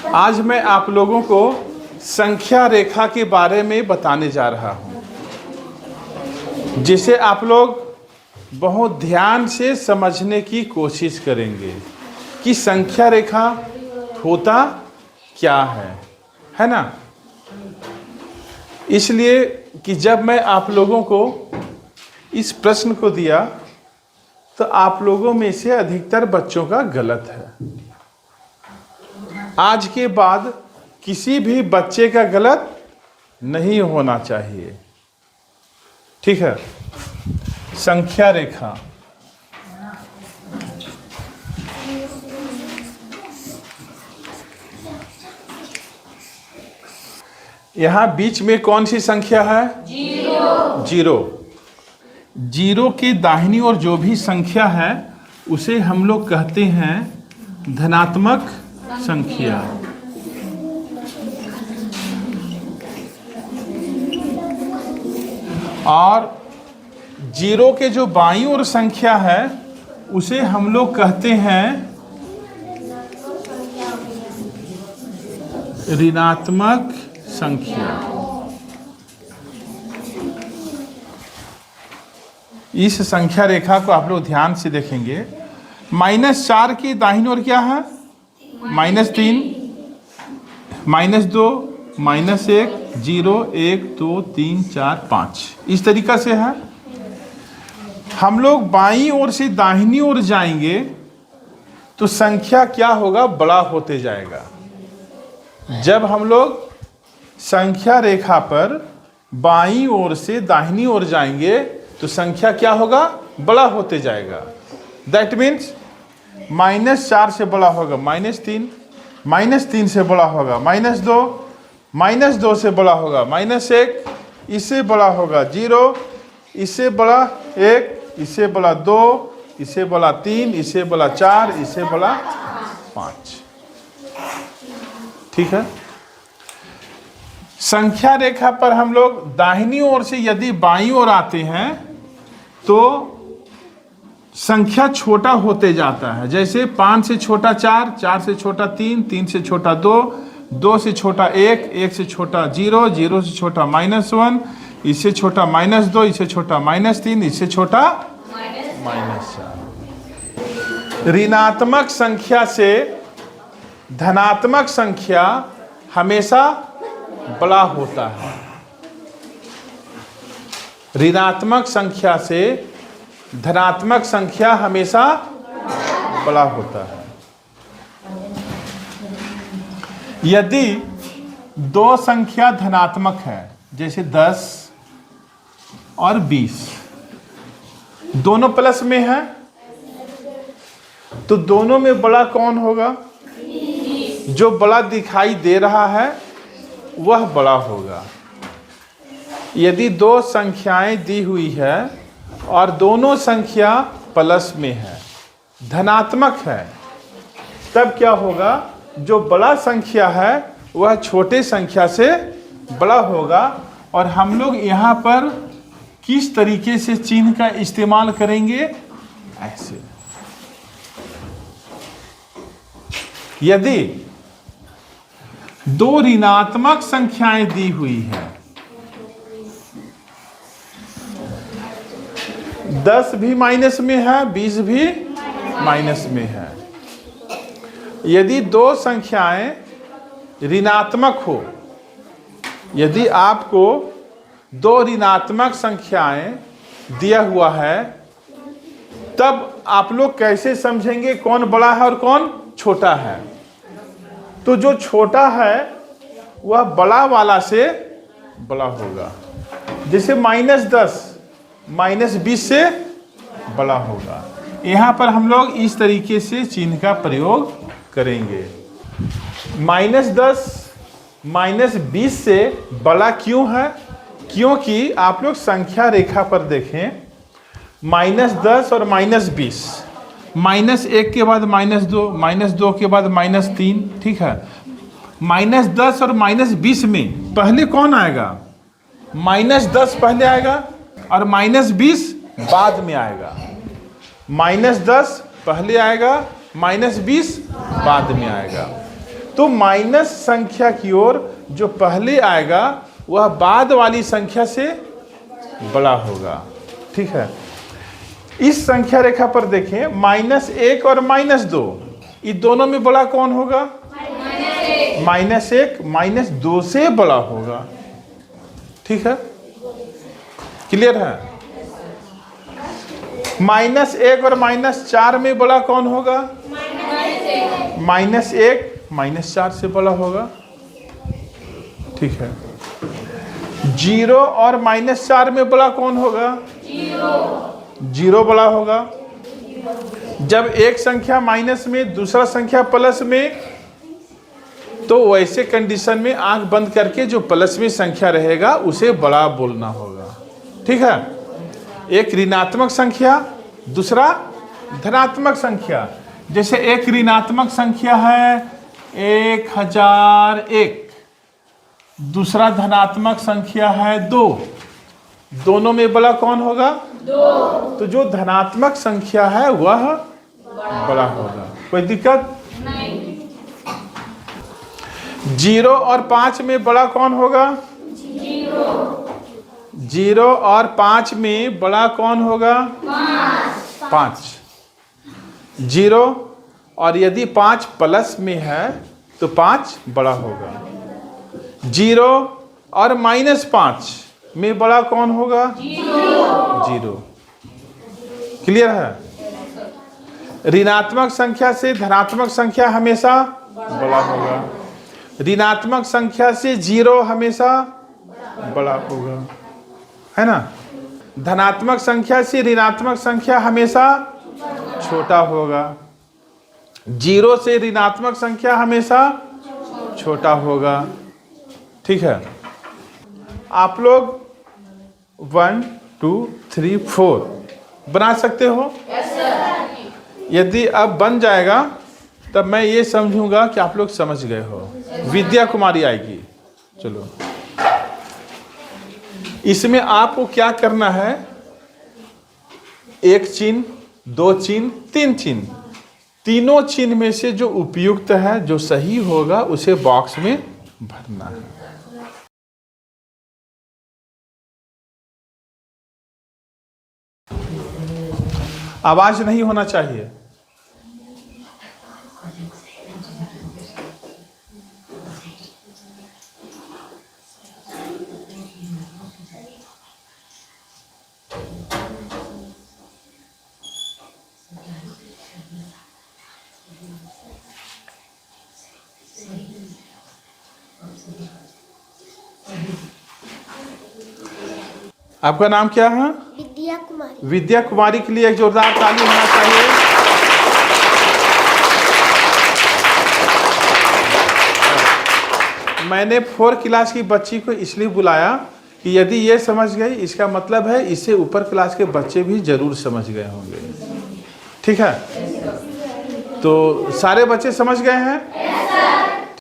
आज मैं आप लोगों को संख्या रेखा के बारे में बताने जा रहा हूं, जिसे आप लोग बहुत ध्यान से समझने की कोशिश करेंगे कि संख्या रेखा होता क्या है ना। इसलिए कि जब मैं आप लोगों को इस प्रश्न को दिया तो आप लोगों में से अधिकतर बच्चों का गलत है। आज के बाद किसी भी बच्चे का गलत नहीं होना चाहिए, ठीक है। संख्या रेखा, यहां बीच में कौन सी संख्या है? जीरो। जीरो के दाहिनी ओर जो भी संख्या है उसे हम लोग कहते हैं धनात्मक संख्या। और जीरो के जो बाईं ओर संख्या है उसे हम लोग कहते हैं ऋणात्मक संख्या। इस संख्या रेखा को आप लोग ध्यान से देखेंगे। -4 की दाहिनी ओर क्या है? -3, -2, -1, 0, 1, 2, 3, 4, 5 इस तरीका से है। हम लोग बाईं ओर से दाहिनी ओर जाएंगे तो संख्या क्या होगा? बड़ा होते जाएगा। जब हम लोग संख्या रेखा पर बाईं ओर से दाहिनी ओर जाएंगे तो संख्या क्या होगा? बड़ा होते जाएगा। दैट मीन्स -4 से बड़ा होगा -3, -3 से बड़ा होगा -2, -2 से बड़ा होगा -1, इससे बड़ा होगा 0, इससे बड़ा 1, इससे बड़ा 2, इससे बड़ा 3, इससे बड़ा 4, इससे बड़ा 5, ठीक है। संख्या रेखा पर हम लोग दाहिनी ओर से यदि बाईं ओर आते हैं तो संख्या छोटा होते जाता है। जैसे 5 से छोटा 4, 4 से छोटा 3, 3 से छोटा 2, 2 से छोटा 1, 1 से छोटा 0, 0 से छोटा -1, इससे छोटा -2, इससे छोटा -3, इससे छोटा -4। ऋणात्मक संख्या से धनात्मक संख्या हमेशा बड़ा होता है। ऋणात्मक संख्या से धनात्मक संख्या हमेशा बड़ा होता है। यदि दो संख्या धनात्मक है, जैसे 10 और 20, दोनों प्लस में है, तो दोनों में बड़ा कौन होगा? जो बड़ा दिखाई दे रहा है वह बड़ा होगा। यदि दो संख्याएं दी हुई है और दोनों संख्या प्लस में है, धनात्मक है, तब क्या होगा? जो बड़ा संख्या है वह छोटे संख्या से बड़ा होगा। और हम लोग यहाँ पर किस तरीके से चिन्ह का इस्तेमाल करेंगे? ऐसे। यदि दो ऋणात्मक संख्याएं दी हुई है, 10 भी माइनस में है, 20 भी माइनस में है। यदि दो संख्याएं ऋणात्मक हो, यदि आपको दो ऋणात्मक संख्याएं दिया हुआ है, तब आप लोग कैसे समझेंगे कौन बड़ा है और कौन छोटा है? तो जो छोटा है वह बड़ा वाला से बड़ा होगा। जैसे -10 -20 से बड़ा होगा। यहाँ पर हम लोग इस तरीके से चिन्ह का प्रयोग करेंगे। -10 -20 से बड़ा क्यों है? क्योंकि आप लोग संख्या रेखा पर देखें, -10 और -20, -1 के बाद -2, -2 के बाद -3, ठीक है। -10 और -20 में पहले कौन आएगा? -10 पहले आएगा और -20 बाद में आएगा। -10 पहले आएगा, -20 बाद में आएगा। तो माइनस संख्या की ओर जो पहले आएगा वह बाद वाली संख्या से बड़ा होगा। ठीक है, इस संख्या रेखा पर देखें, -1 और -2, ये दोनों में बड़ा कौन होगा? -1 -2 से बड़ा होगा। ठीक है, क्लियर है? -1 और -4 में बड़ा कौन होगा? -1 -4 से बड़ा होगा। ठीक है, 0 और -4 में बड़ा कौन होगा? 0 बड़ा होगा। जब एक संख्या माइनस में दूसरा संख्या प्लस में, तो वैसे कंडीशन में आंख बंद करके जो प्लस में संख्या रहेगा उसे बड़ा बोलना होगा। ठीक है, एक ऋणात्मक संख्या, दूसरा धनात्मक संख्या। जैसे एक ऋणात्मक संख्या है 1001, दूसरा धनात्मक संख्या है 2, दोनों में बड़ा कौन होगा? 2। तो जो धनात्मक संख्या है वह बड़ा होगा। कोई दिक्कत नहीं। 0 और 5 में बड़ा कौन होगा? 0 और 5 में बड़ा कौन होगा? 5। 0 और यदि 5 प्लस में है तो 5 बड़ा होगा। 0 और -5 में बड़ा कौन होगा? 0। क्लियर है? ऋणात्मक संख्या से धनात्मक संख्या हमेशा बड़ा होगा। ऋणात्मक संख्या से 0 हमेशा बड़ा होगा, है ना? धनात्मक संख्या से ऋणात्मक संख्या हमेशा छोटा होगा। 0 से ऋणात्मक संख्या हमेशा छोटा होगा। ठीक है, आप लोग 1 2 3 4 बना सकते हो? यदि अब बन जाएगा तब मैं ये समझूंगा कि आप लोग समझ गए हो। विद्या कुमारी आएगी। चलो, इसमें आपको क्या करना है? 1 चिन्ह, 2 चिन्ह, 3 चिन्ह, तीनों चिन्ह में से जो उपयुक्त है, जो सही होगा, उसे बॉक्स में भरना है। आवाज नहीं होना चाहिए। आपका नाम क्या है? विद्या कुमारी। विद्या कुमारी के लिए एक जोरदार ताली होना चाहिए। मैंने 4 क्लास की बच्ची को इसलिए बुलाया कि यदि ये समझ गई, इसका मतलब है इससे ऊपर क्लास के बच्चे भी जरूर समझ गए होंगे। ठीक है, तो सारे बच्चे समझ गए हैं?